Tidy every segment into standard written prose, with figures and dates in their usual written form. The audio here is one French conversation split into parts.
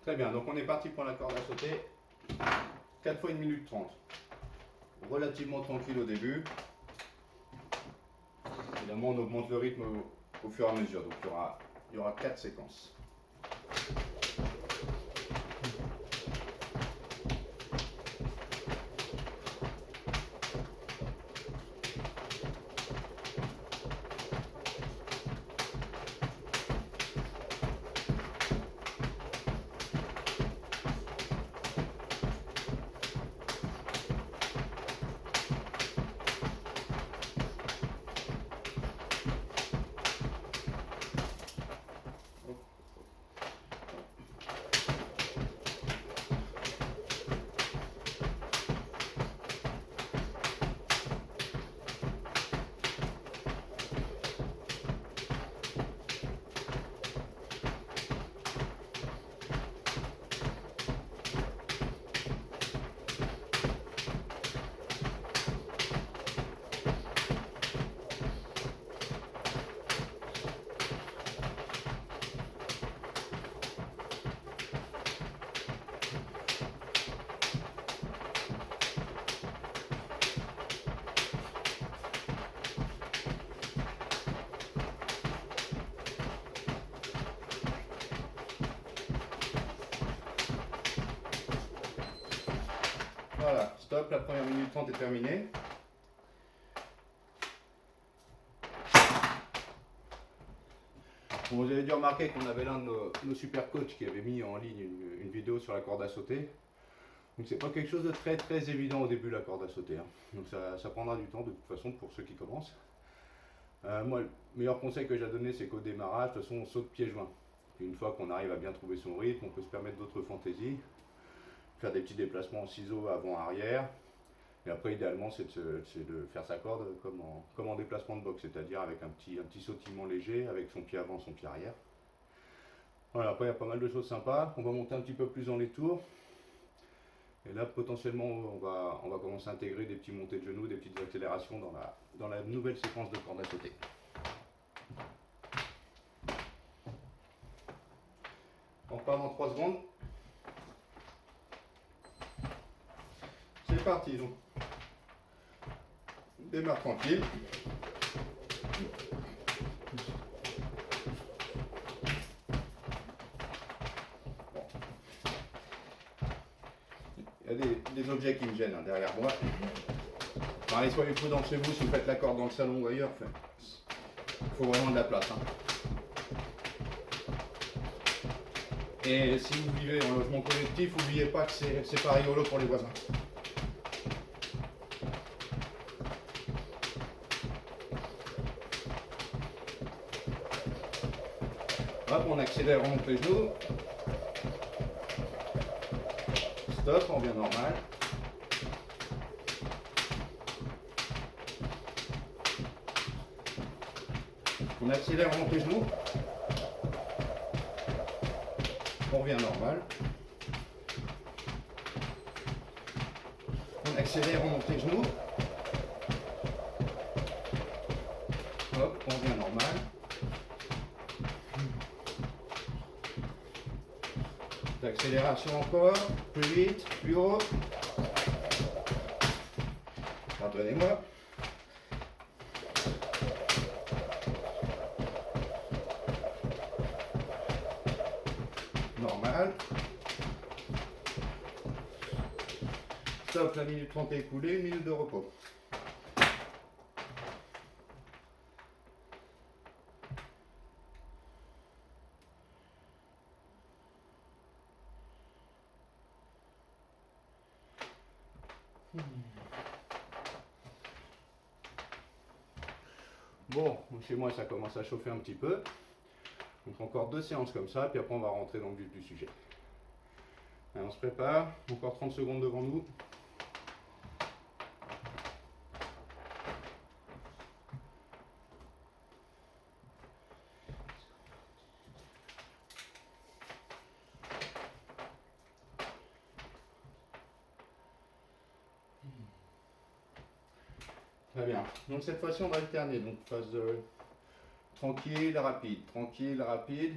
Très bien, donc on est parti pour la corde à sauter. 4 fois 1 minute 30. Relativement tranquille au début. Évidemment, on augmente le rythme au fur et à mesure. Donc il y aura 4 séquences. Voilà, stop, la première minute 30 est terminée. Bon, vous avez dû remarquer qu'on avait l'un de nos super coachs qui avait mis en ligne une vidéo sur la corde à sauter. Donc c'est pas quelque chose de très très évident au début la corde à sauter. Hein. Donc ça prendra du temps de toute façon pour ceux qui commencent. Moi, le meilleur conseil que j'ai à donner, c'est qu'au démarrage, de toute façon, on saute pieds joints. Puis une fois qu'on arrive à bien trouver son rythme, on peut se permettre d'autres fantaisies. Faire des petits déplacements en ciseaux avant-arrière. Et après, idéalement, c'est de faire sa corde comme en déplacement de boxe, c'est-à-dire avec un petit sautillement léger, avec son pied avant, son pied arrière. Voilà, après, il y a pas mal de choses sympas. On va monter un petit peu plus dans les tours. Et là, potentiellement, on va commencer à intégrer des petits montées de genoux, des petites accélérations dans la nouvelle séquence de corde à sauter. On repart dans 3 secondes. C'est parti, donc. Démarre tranquille. Il y a des objets qui me gênent derrière moi. Allez, soyez prudents chez vous si vous faites la corde dans le salon ou ailleurs. Il faut vraiment de la place. Hein. Et si vous vivez en logement collectif, n'oubliez pas que c'est pas rigolo pour les voisins. Hop, on accélère, on monte les genoux. Stop, on revient normal. On accélère, on monte les genoux. On revient normal. On accélère, on monte les genoux. Hop, on revient normal. Accélération encore, plus vite, plus haut. Pardonnez-moi. Normal. Stop, la minute 30 est écoulée, 1 minute de repos. Bon, chez moi ça commence à chauffer un petit peu. Donc encore 2 séances comme ça, puis après on va rentrer dans le vif du sujet. Allez, on se prépare, encore 30 secondes devant nous. Très bien. Donc cette fois-ci on va alterner. Donc phase tranquille, rapide, tranquille, rapide.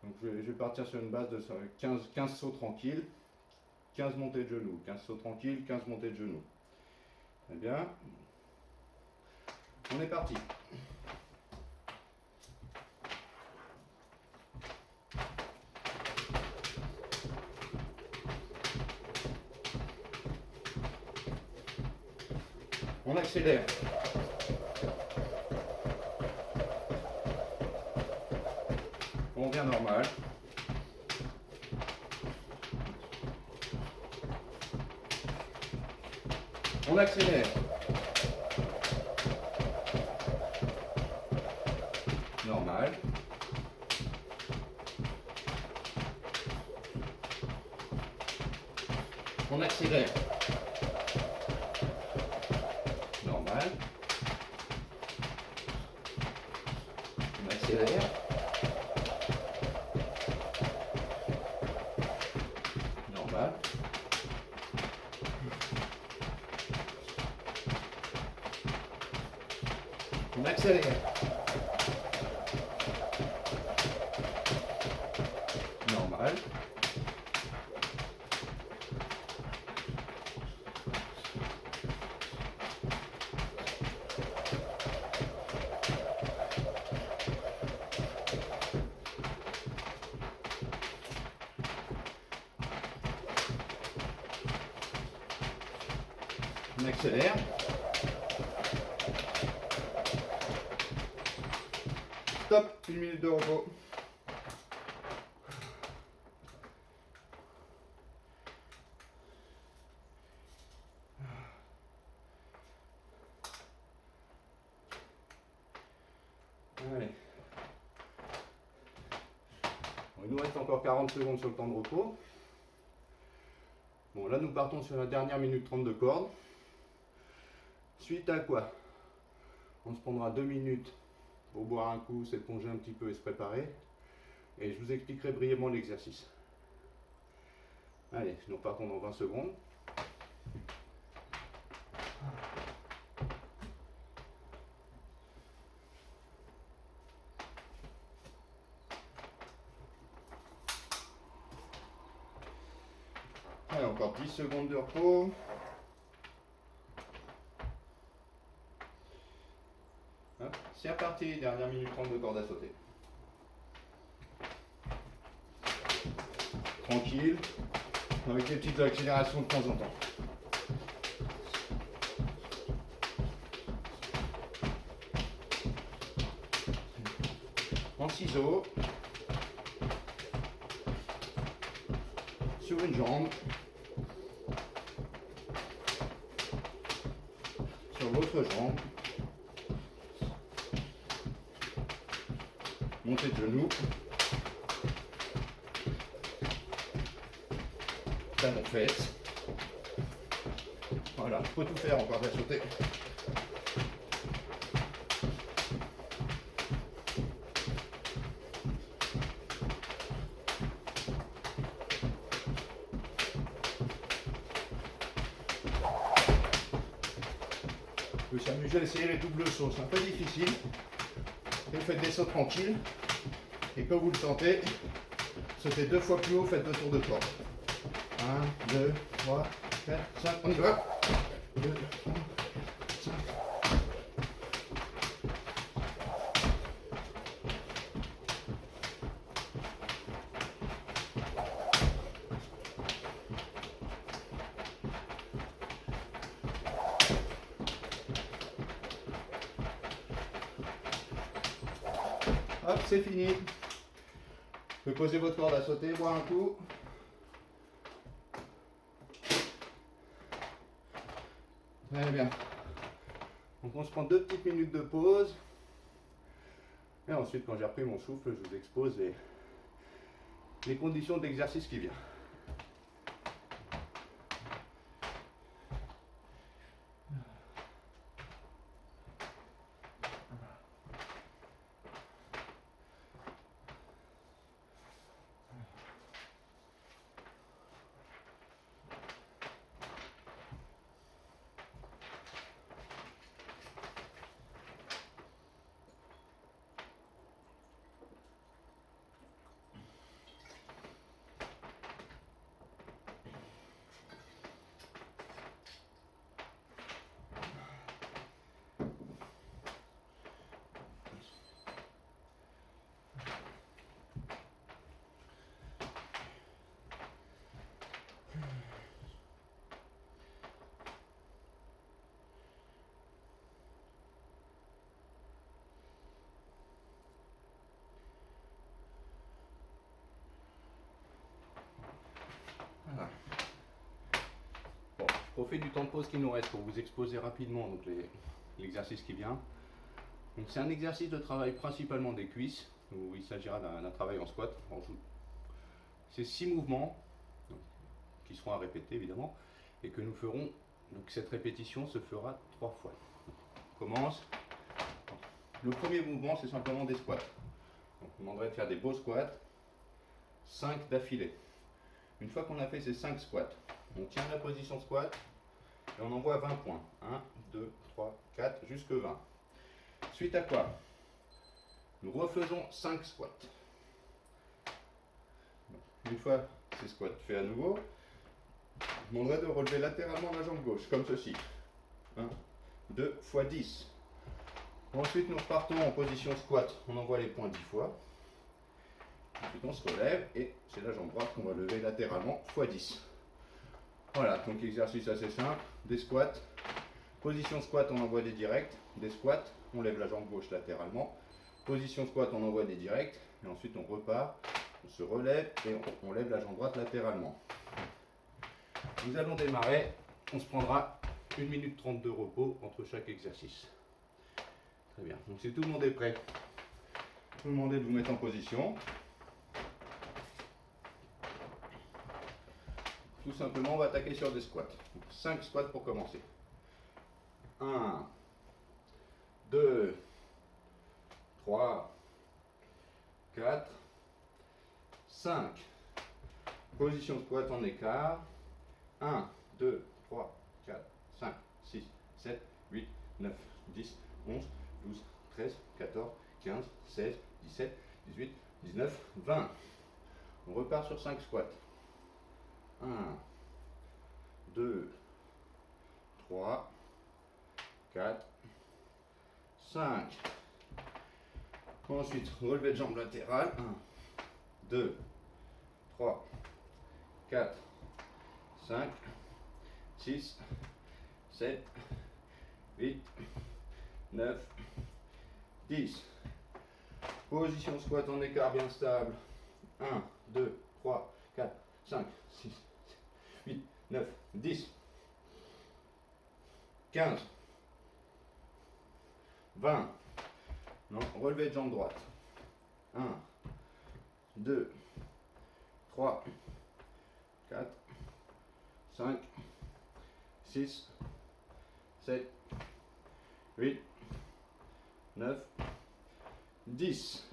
Donc je vais partir sur une base de 15 sauts tranquilles, 15 montées de genoux, 15 sauts tranquilles, 15 montées de genoux. Très bien. On est parti. On accélère. On revient normal. On accélère. Normal. On accélère. Normal. On accélère. Normal. On accélère. Normal. On accélère. Stop, 1 minute de repos. Allez. Bon, il nous reste encore 40 secondes sur le temps de repos. Bon, là nous partons sur la dernière minute 30 de corde. Suite à quoi on se prendra 2 minutes pour boire un coup, s'éponger un petit peu et se préparer. Et je vous expliquerai brièvement l'exercice. Allez, nous partons dans 20 secondes. Allez, encore 10 secondes de repos. C'est reparti, dernière minute 30 de corde à sauter. Tranquille, avec des petites accélérations de temps en temps. En ciseaux, sur une jambe, sur l'autre jambe, montée de genoux, talon fesse. Voilà, on peut tout faire en corde à sauter. On peut s'amuser à essayer les doubles sauts, c'est un peu difficile. Et vous faites des sauts tranquilles. Et quand vous le sentez, sautez 2 fois plus haut, faites 2 tours de corde. 1, 2, 3, 4, 5, on y va. 2, 3, 5. Hop, c'est fini. Vous pouvez poser votre corde à sauter, boire un coup. Très bien. Donc on se prend 2 petites minutes de pause. Et ensuite, quand j'ai repris mon souffle, je vous expose les conditions de l'exercice qui vient. profite du temps de pause qui nous reste pour vous exposer rapidement l'exercice qui vient. Donc c'est un exercice de travail principalement des cuisses, où il s'agira d'un travail en squat. C'est 6 mouvements donc, qui seront à répéter évidemment, et que nous ferons. Donc cette répétition se fera 3 fois. On commence. Le premier mouvement, c'est simplement des squats. Donc on demanderait de faire des beaux squats, 5 d'affilée. Une fois qu'on a fait ces 5 squats, on tient la position squat et on envoie 20 points. 1, 2, 3, 4, jusque 20. Suite à quoi, nous refaisons 5 squats. Une fois ces squats faits à nouveau, je demanderai de relever latéralement la jambe gauche, comme ceci. 1, 2 fois 10. Ensuite, nous repartons en position squat. On envoie les points 10 fois. Ensuite, on se relève et c'est la jambe droite qu'on va lever latéralement fois 10. Voilà, donc exercice assez simple. Des squats. Position squat, on envoie des directs. Des squats, on lève la jambe gauche latéralement. Position squat, on envoie des directs. Et ensuite, on repart. On se relève et on lève la jambe droite latéralement. Nous allons démarrer. On se prendra 1 minute 30 de repos entre chaque exercice. Très bien. Donc si tout le monde est prêt, je vais vous demander de vous mettre en position. Tout simplement, on va attaquer sur des squats. Donc, 5 squats pour commencer. 1, 2, 3, 4, 5. Position squat en écart. 1, 2, 3, 4, 5, 6, 7, 8, 9, 10, 11, 12, 13, 14, 15, 16, 17, 18, 19, 20. On repart sur 5 squats. 1, 2, 3, 4, 5. Ensuite, relevé de jambe latérale. 1, 2, 3, 4, 5, 6, 7, 8, 9, 10. Position squat en écart bien stable. 1, 2, 3, 4, 5, 6, 8, 9, 10, 15, 20. Non, relevé de jambe droite. 1, 2, 3, 4, 5, 6, 7, 8, 9, 10.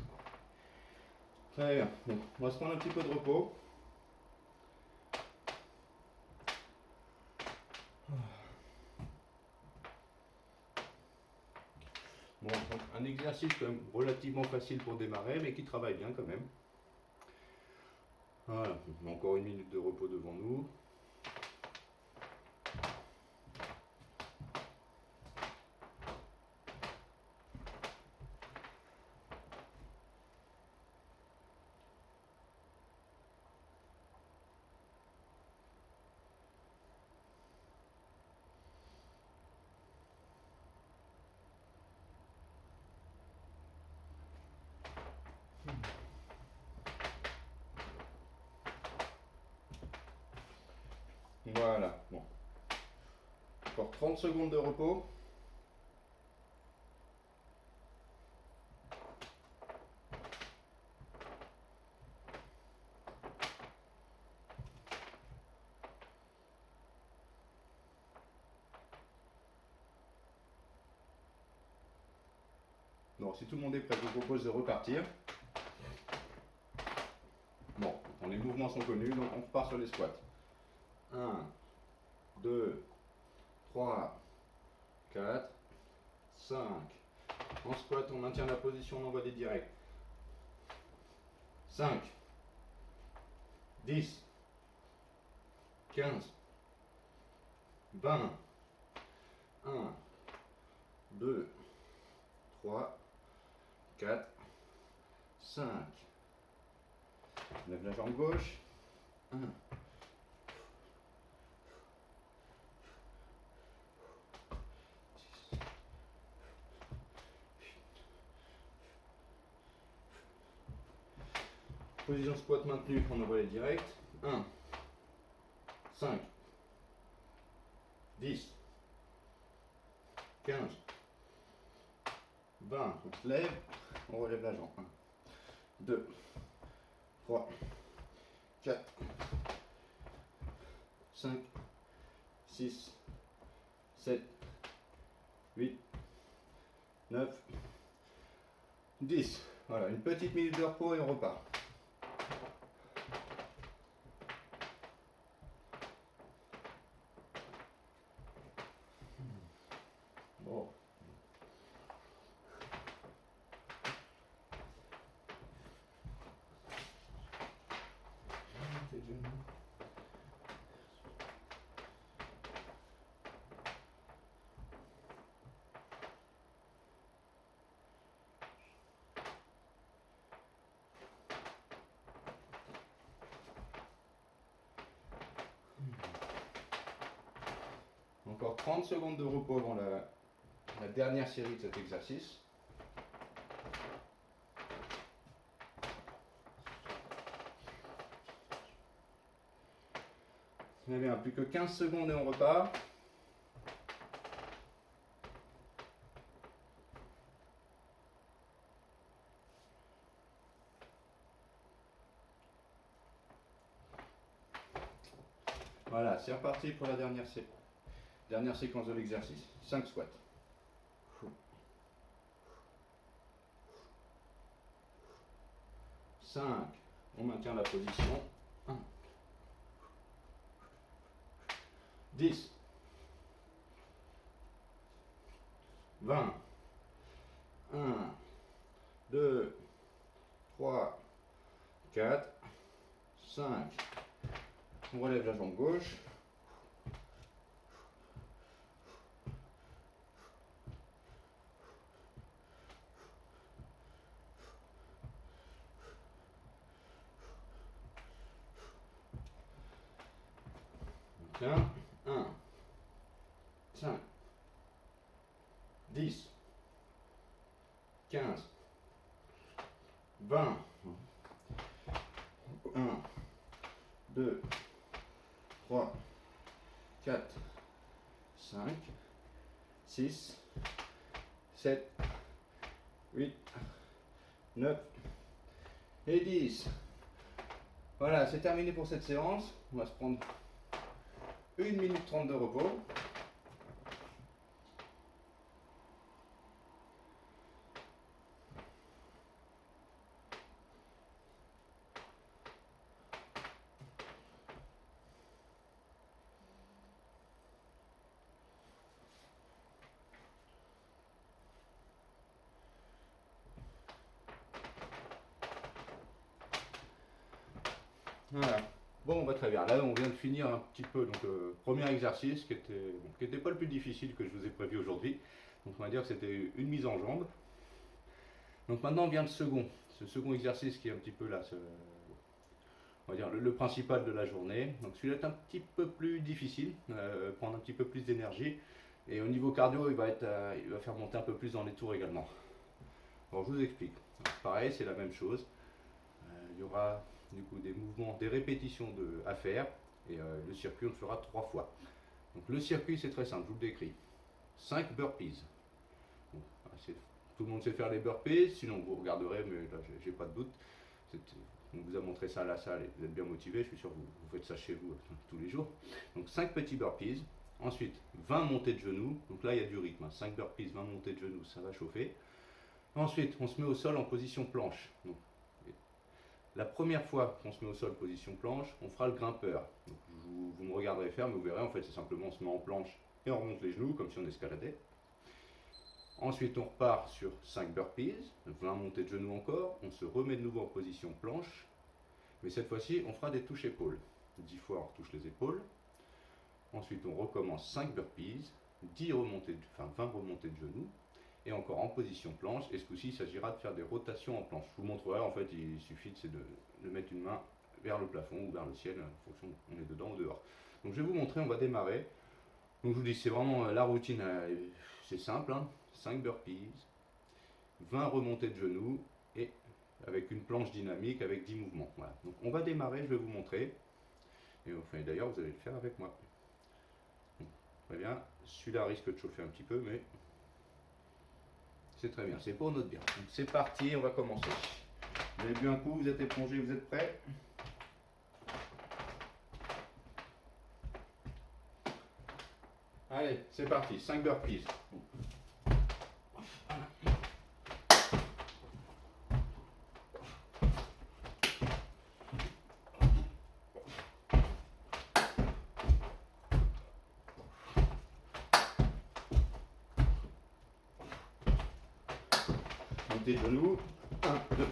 Très bien. Donc, on va se prendre un petit peu de repos. Bon, donc un exercice quand même relativement facile pour démarrer, mais qui travaille bien quand même. Voilà, on a encore 1 minute de repos devant nous. Voilà, bon. Encore 30 secondes de repos. Bon, si tout le monde est prêt, je vous propose de repartir. Bon, les mouvements sont connus, donc on repart sur les squats. 1, 2, 3, 4, 5. En squat, on maintient la position, on envoie des directs. 5, 10, 15, 20. 1, 2, 3, 4, 5. Lève la jambe gauche. 1. Position squat maintenue, on envoie les directs. 1, 5, 10, 15, 20, on se lève, on relève la jambe. 1, 2, 3, 4, 5, 6, 7, 8, 9, 10. Voilà, une petite minute de repos et on repart. Bon. Encore 30 secondes de repos avant la dernière série de cet exercice. Très bien, plus que 15 secondes et on repart. Voilà, c'est reparti pour la dernière séquence de l'exercice. 5 squats. 5, on maintient la position. 1, 10, 20, 1, 2, 3, 4, 5. On relève la jambe gauche. Tiens, 1, 5, 10, 15, 20, 1, 2, 3, 4, 5, 6, 7, 8, 9 et 10. Voilà, c'est terminé pour cette séance. On va se prendre 1 minute 30 de repos. Voilà. Bon, bah, très bien. Là, on vient de finir un petit peu. Donc, premier exercice qui était pas le plus difficile que je vous ai prévu aujourd'hui. Donc, on va dire que c'était une mise en jambe. Donc, maintenant, vient le second. Ce second exercice qui est un petit peu là, on va dire le principal de la journée. Donc, celui-là est un petit peu plus difficile, prendre un petit peu plus d'énergie. Et au niveau cardio, il va faire monter un peu plus dans les tours également. Alors, je vous explique. Alors, pareil, c'est la même chose. Il y aura du coup des mouvements, des répétitions à faire, et le circuit on le fera 3 fois. Donc le circuit c'est très simple, je vous le décris. 5 burpees. Bon, tout le monde sait faire les burpees, sinon vous regarderez, mais là j'ai pas de doute. On vous a montré ça à la salle et vous êtes bien motivé, je suis sûr que vous faites ça chez vous tous les jours. Donc 5 petits burpees, ensuite 20 montées de genoux, donc là il y a du rythme, 5 burpees, 20 montées de genoux, ça va chauffer. Ensuite on se met au sol en position planche. Donc, la première fois qu'on se met au sol position planche, on fera le grimpeur. Donc, vous me regarderez faire, mais vous verrez, en fait, c'est simplement on se met en planche et on remonte les genoux comme si on escaladait. Ensuite, on repart sur 5 burpees, 20 montées de genoux encore. On se remet de nouveau en position planche, mais cette fois-ci, on fera des touches épaules. 10 fois, on retouche les épaules. Ensuite, on recommence 5 burpees, 20 remontées de genoux. Et encore en position planche, et ce coup-ci il s'agira de faire des rotations en planche. Je vous montrerai, en fait il suffit de mettre une main vers le plafond ou vers le ciel, en fonction on est dedans ou dehors. Donc je vais vous montrer, on va démarrer. Donc je vous dis, c'est vraiment la routine, c'est simple, 5 burpees, 20 remontées de genoux, et avec une planche dynamique avec 10 mouvements. Voilà. Donc on va démarrer, je vais vous montrer, et enfin, d'ailleurs vous allez le faire avec moi. Très bien. Celui-là risque de chauffer un petit peu, mais c'est très bien. C'est pour notre bien. Donc c'est parti, on va commencer. Vous avez bu un coup, vous êtes éplongé, vous êtes prêts? Allez, c'est parti. 5 burpees. Montez de genoux. 1, 2.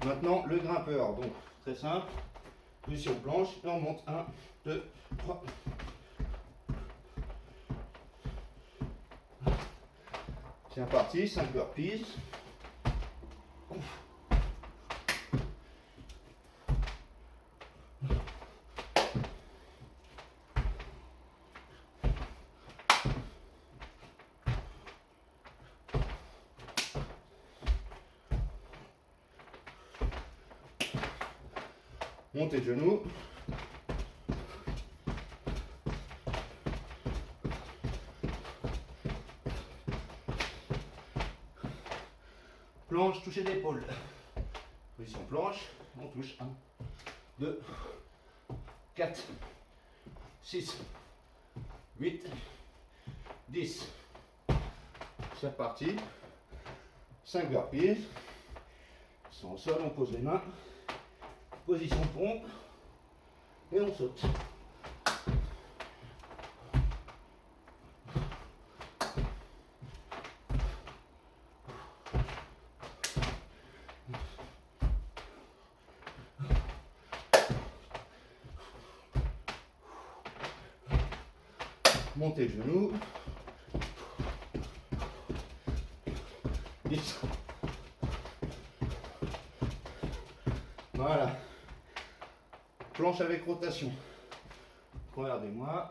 Maintenant, le grimpeur. Donc, très simple. Position planche. Et on monte. 1, 2, 3. C'est parti. 5 burpees. Montez de genoux. Planche, toucher d'épaule. Position planche, on touche 1, 2, 4, 6, 8, 10. C'est parti. 5 burpees. Sans au sol, on pose les mains. Position pompe. Et on saute. Montez le genou. 10. Voilà. Planche avec rotation. Regardez-moi.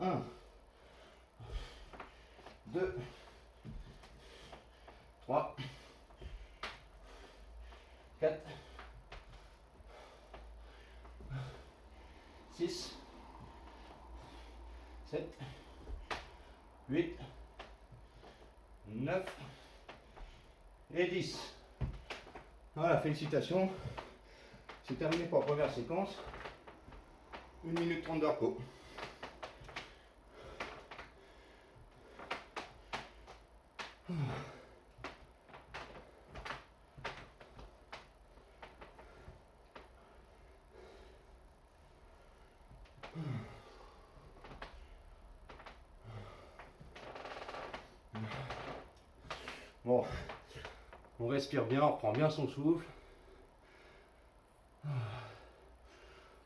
1, 2, 3, 4, 6, 7, 8, 9 et 10. Voilà, félicitations. C'est terminé pour la première séquence. 1 minute 30 de repos. Bon, on respire bien, on reprend bien son souffle.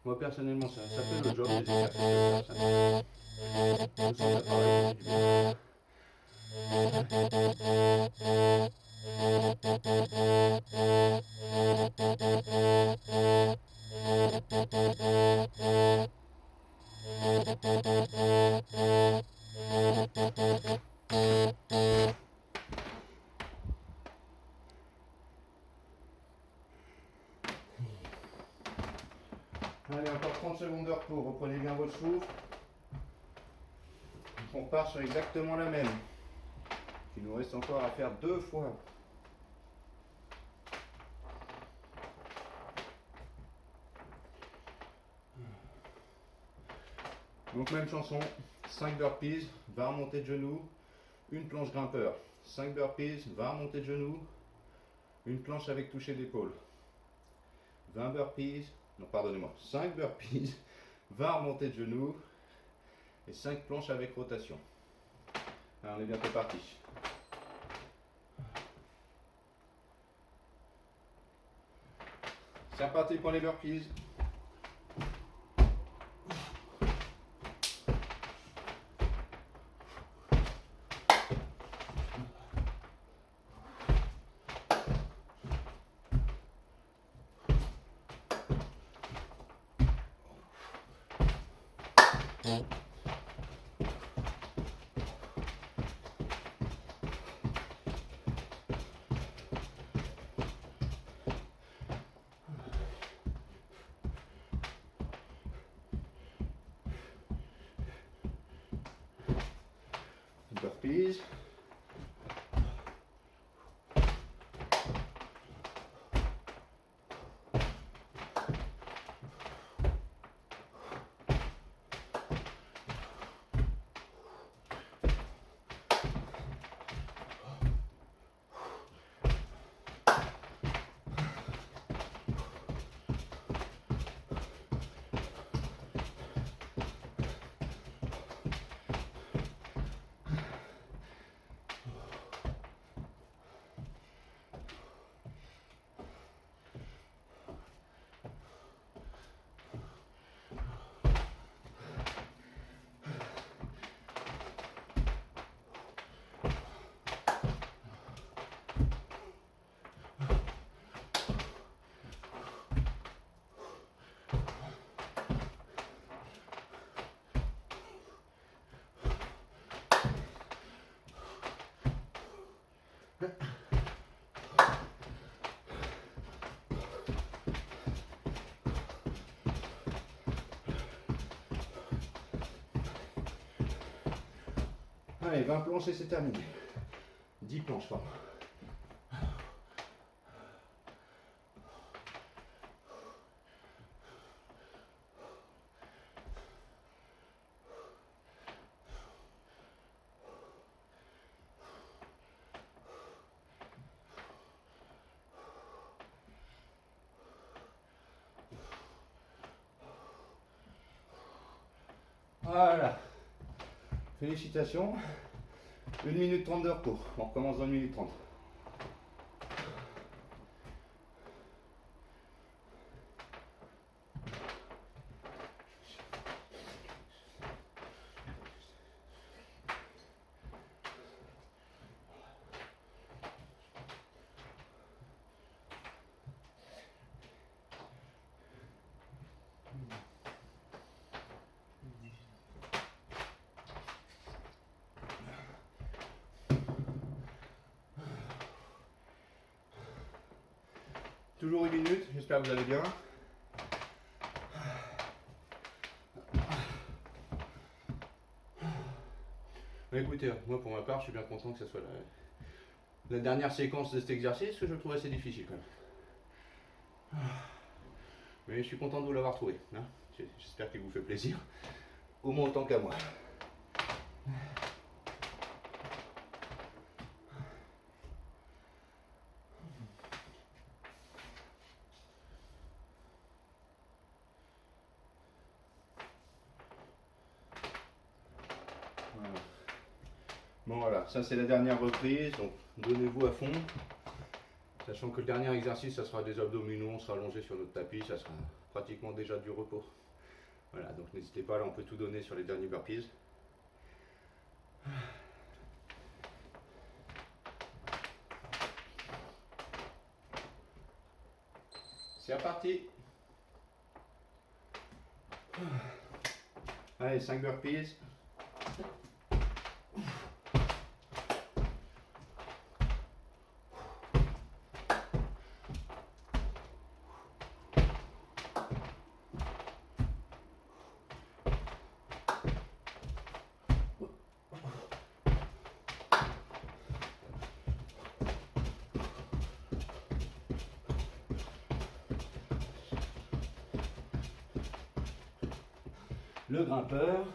Moi personnellement, ça fait le job des exercices. Je sens que ça travaille du bien. Allez, encore 30 secondes de repos, reprenez bien votre souffle. On part sur exactement la même. Il nous reste encore à faire 2 fois. Donc même chanson, 5 burpees, va remonter de genoux, une planche grimpeur. 5 burpees, va remonter de genoux, une planche avec toucher d'épaule. 20 burpees, non pardonnez-moi, 5 burpees, va remonter de genoux et 5 planches avec rotation. Alors on est bientôt parti. C'est reparti pour les burpees. burpees. Allez, 20 planches et c'est terminé. 10 planches, pardon. Voilà. Félicitations. 1 minute 30 de repos. On recommence dans 1 minute 30. Toujours 1 minute, j'espère que vous allez bien. Mais écoutez, moi pour ma part, je suis bien content que ce soit la dernière séquence de cet exercice, que je le trouve assez difficile quand même. Mais je suis content de vous l'avoir trouvé. Hein. J'espère qu'il vous fait plaisir, au moins autant qu'à moi. Bon voilà, ça c'est la dernière reprise, donc donnez-vous à fond. Sachant que le dernier exercice, ça sera des abdominaux, on sera allongé sur notre tapis, ça sera pratiquement déjà du repos. Voilà, donc n'hésitez pas, là on peut tout donner sur les derniers burpees. C'est reparti. Allez, 5 burpees. Le grimpeur.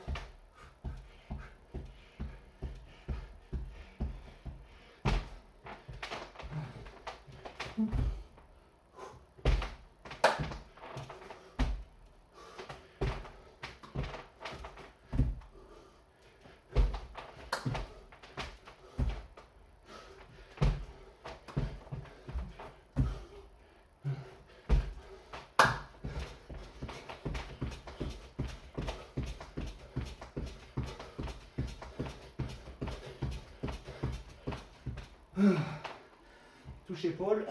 Touche épaule.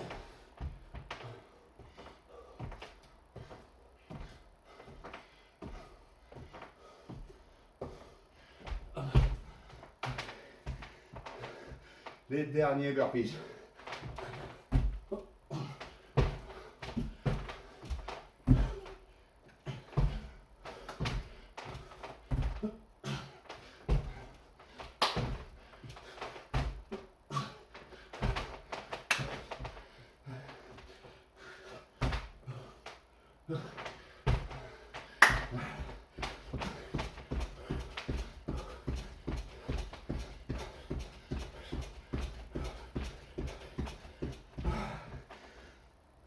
Les derniers burpees.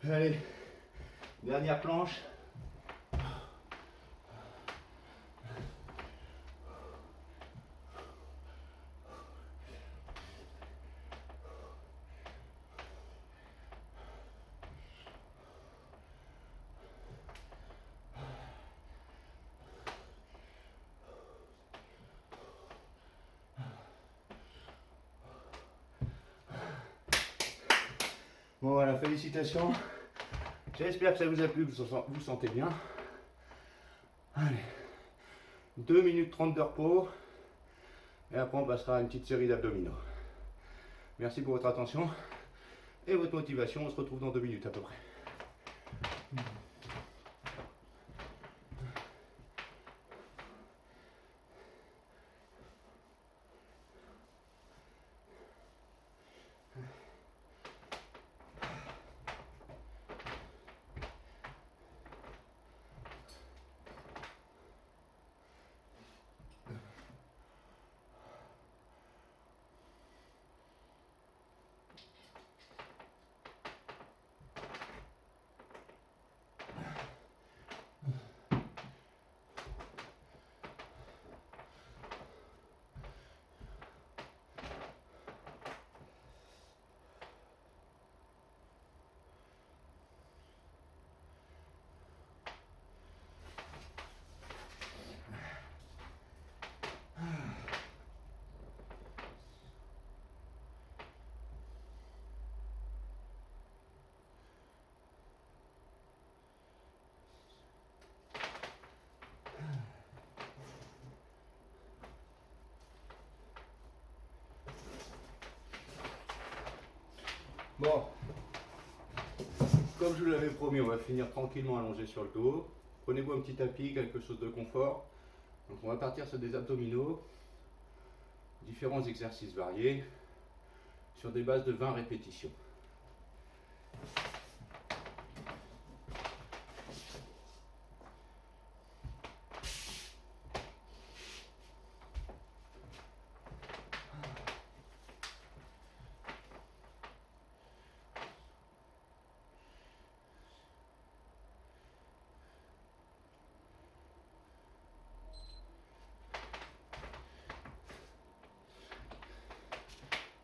Allez, dernière planche. Bon voilà, félicitations. J'espère que ça vous a plu, que vous vous sentez bien. Allez, 2 minutes 30 de repos. Et après on passera à une petite série d'abdominaux. Merci pour votre attention et votre motivation. On se retrouve dans 2 minutes à peu près. Bon, comme je vous l'avais promis, on va finir tranquillement allongé sur le dos. Prenez-vous un petit tapis, quelque chose de confort. Donc on va partir sur des abdominaux, différents exercices variés, sur des bases de 20 répétitions.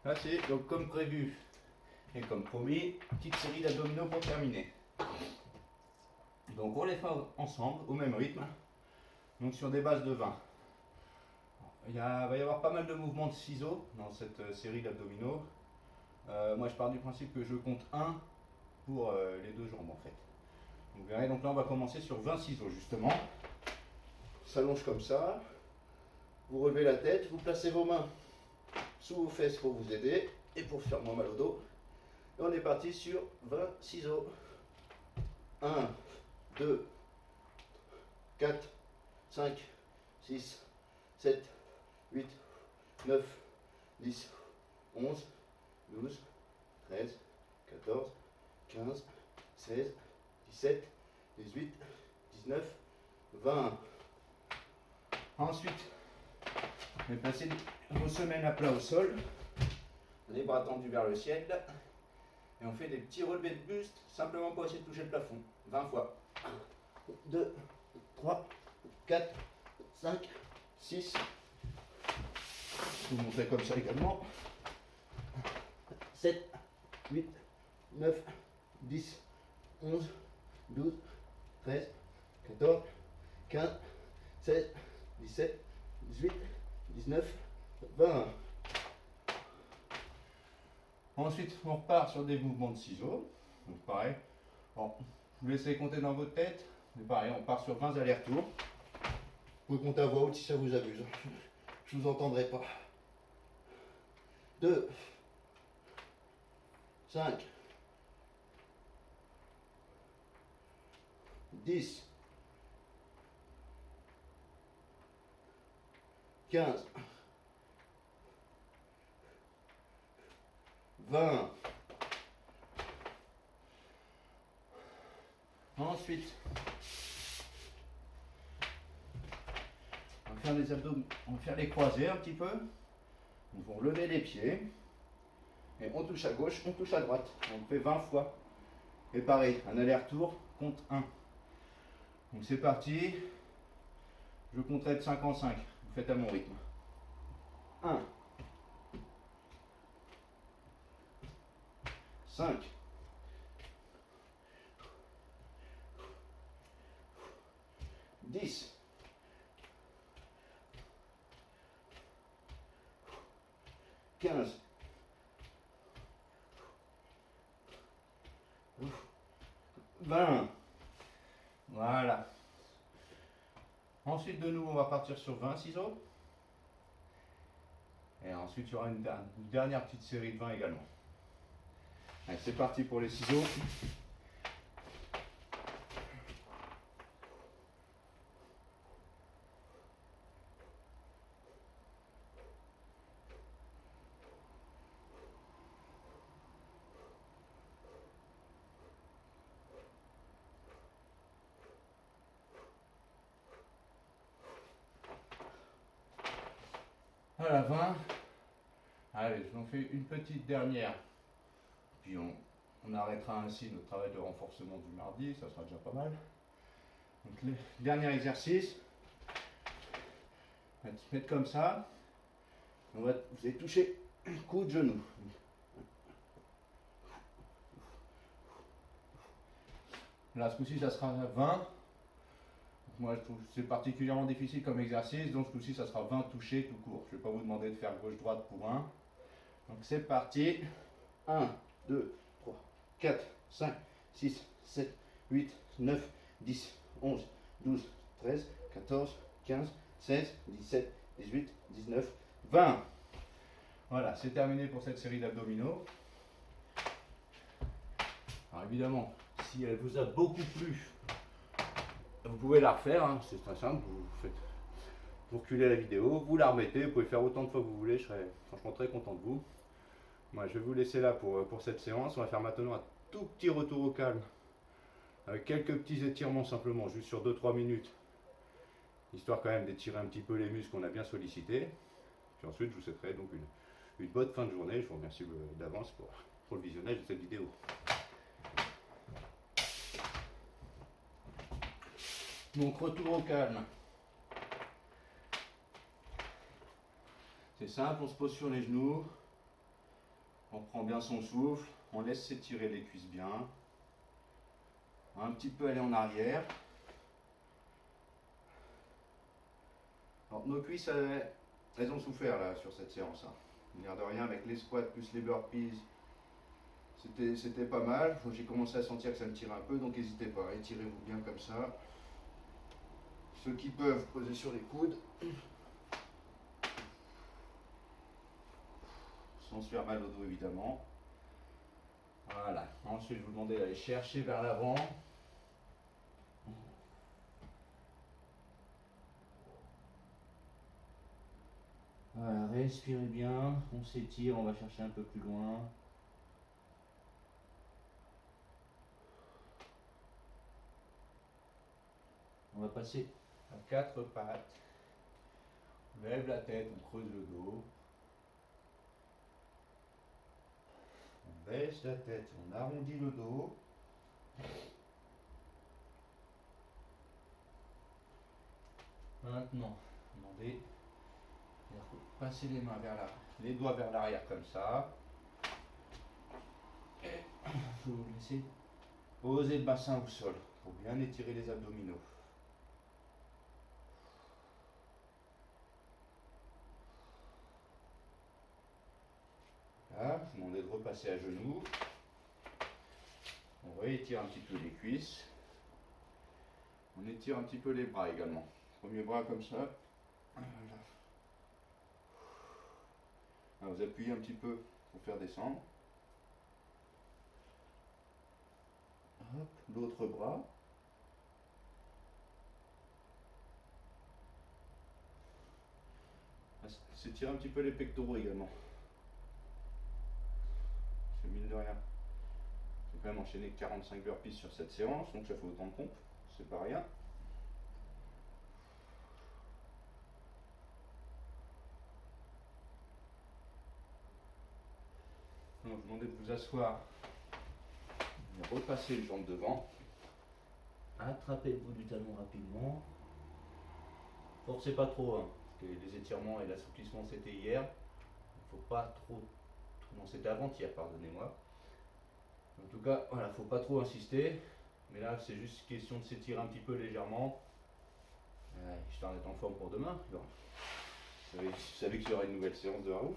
Là c'est donc comme prévu et comme promis, petite série d'abdominaux pour terminer. Donc on les fait ensemble au même rythme, donc sur des bases de 20. Va y avoir pas mal de mouvements de ciseaux dans cette série d'abdominaux. Moi je pars du principe que je compte 1 pour les 2 jambes en fait. Vous verrez, donc là on va commencer sur 20 ciseaux justement. On s'allonge comme ça, vous relevez la tête, vous placez vos mains sous vos fesses pour vous aider et pour faire moins mal au dos. Et on est parti sur 20 ciseaux. 1, 2, 4, 5, 6, 7, 8, 9, 10, 11, 12, 13, 14, 15, 16, 17, 18, 19, 20. Ensuite, vous placez vos semelles à plat au sol, les bras tendus vers le ciel, et on fait des petits relevés de buste, simplement pour essayer de toucher le plafond. 20 fois. 1, 2, 3, 4, 5, 6. Je vous montrer comme ça également. 7, 8, 9, 10, 11, 12, 13, 14, 15, 16, 17, 18, 19, 20. Ensuite, on repart sur des mouvements de ciseaux. Donc pareil, bon, vous laissez compter dans votre tête. Mais pareil, on part sur 20 allers-retours. Vous pouvez compter à voix haute si ça vous amuse. Je vous entendrai pas. 2, 5, 10, 15, 20. Ensuite, on va faire les abdos, on va faire les croisés un petit peu. Donc on lever les pieds et on touche à gauche, on touche à droite. On fait 20 fois. Et pareil, un aller-retour, compte 1. Donc c'est parti. Je compterai de 5 en 5. Vous faites à mon rythme. 1, 5, 10, 15, 20. Voilà. Ensuite, de nouveau, on va partir sur 20 ciseaux. Et ensuite, il y aura une dernière petite série de 20 également. Allez, c'est parti pour les ciseaux. Voilà, 20. Allez, je m'en fais une petite dernière. Puis on arrêtera ainsi notre travail de renforcement du mardi, ça sera déjà pas mal. Donc le dernier exercice, on va se mettre comme ça. Vous allez toucher coude, genou. Là, ce coup-ci, ça sera 20. Moi, je trouve que c'est particulièrement difficile comme exercice, donc ce coup-ci, ça sera 20 touchés tout court. Je ne vais pas vous demander de faire gauche-droite pour 1. Donc c'est parti. 1, 2, 3, 4, 5, 6, 7, 8, 9, 10, 11, 12, 13, 14, 15, 16, 17, 18, 19, 20. Voilà, c'est terminé pour cette série d'abdominaux. Alors évidemment, si elle vous a beaucoup plu, vous pouvez la refaire, hein, c'est très simple, vous reculez la vidéo, vous la remettez, vous pouvez faire autant de fois que vous voulez, je serai franchement très content de vous. Moi je vais vous laisser là pour cette séance, on va faire maintenant un tout petit retour au calme, avec quelques petits étirements simplement, juste sur 2-3 minutes, histoire quand même d'étirer un petit peu les muscles qu'on a bien sollicités. Puis ensuite je vous souhaiterai donc une bonne fin de journée, je vous remercie d'avance pour le visionnage de cette vidéo. Donc retour au calme. C'est simple, on se pose sur les genoux, on prend bien son souffle, on laisse s'étirer les cuisses bien, un petit peu aller en arrière. Alors, nos cuisses, elles ont souffert là sur cette séance. L'air de rien, avec les squats plus les burpees, c'était pas mal. J'ai commencé à sentir que ça me tirait un peu, donc n'hésitez pas, étirez-vous bien comme ça. Ceux qui peuvent, poser sur les coudes. Sans se faire mal au dos évidemment. Voilà. Ensuite, je vous demandais d'aller chercher vers l'avant. Voilà, respirez bien. On s'étire, on va chercher un peu plus loin. On va passer à 4 pattes. On lève la tête, on creuse le dos. On baisse la tête, on arrondit le dos. Maintenant, demandez de passer les mains vers les doigts vers l'arrière comme ça. Et je vais vous laisser poser le bassin au sol pour bien étirer les abdominaux. Là, je vous demande de repasser à genoux. On réétire un petit peu les cuisses. On étire un petit peu les bras également. Premier bras comme ça. Voilà. Là, vous appuyez un petit peu pour faire descendre. Hop, l'autre bras. S'étire un petit peu les pectoraux également. C'est mine de rien. J'ai quand même enchaîné 45 burpees sur cette séance, donc ça fait autant de pompes, c'est pas rien. Donc je vous demandais de vous asseoir repasser le jambe devant. Attrapez le bout du talon rapidement. Forcez pas trop, hein, parce que les étirements et l'assouplissement c'était hier. Il ne faut pas trop. Non, c'était avant-hier, pardonnez-moi. En tout cas, voilà, faut pas trop insister. Mais là, c'est juste question de s'étirer un petit peu légèrement. Histoire d'être en forme pour demain. Bon. Vous savez qu'il y aura une nouvelle séance de Raouf.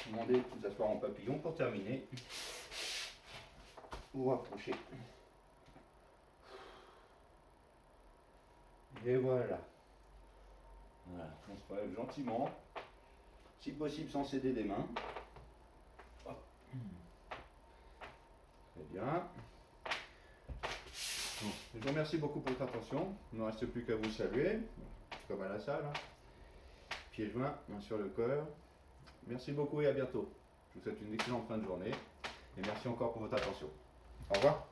Demandez de vous asseoir en papillon pour terminer. Vous rapprochez. Et voilà. Voilà, on se relève gentiment. Si possible sans céder des mains. Hop. Très bien. Bon, je vous remercie beaucoup pour votre attention. Il ne me reste plus qu'à vous saluer, comme à la salle. Pieds joints, main sur le cœur. Merci beaucoup et à bientôt. Je vous souhaite une excellente fin de journée. Et merci encore pour votre attention. Au revoir.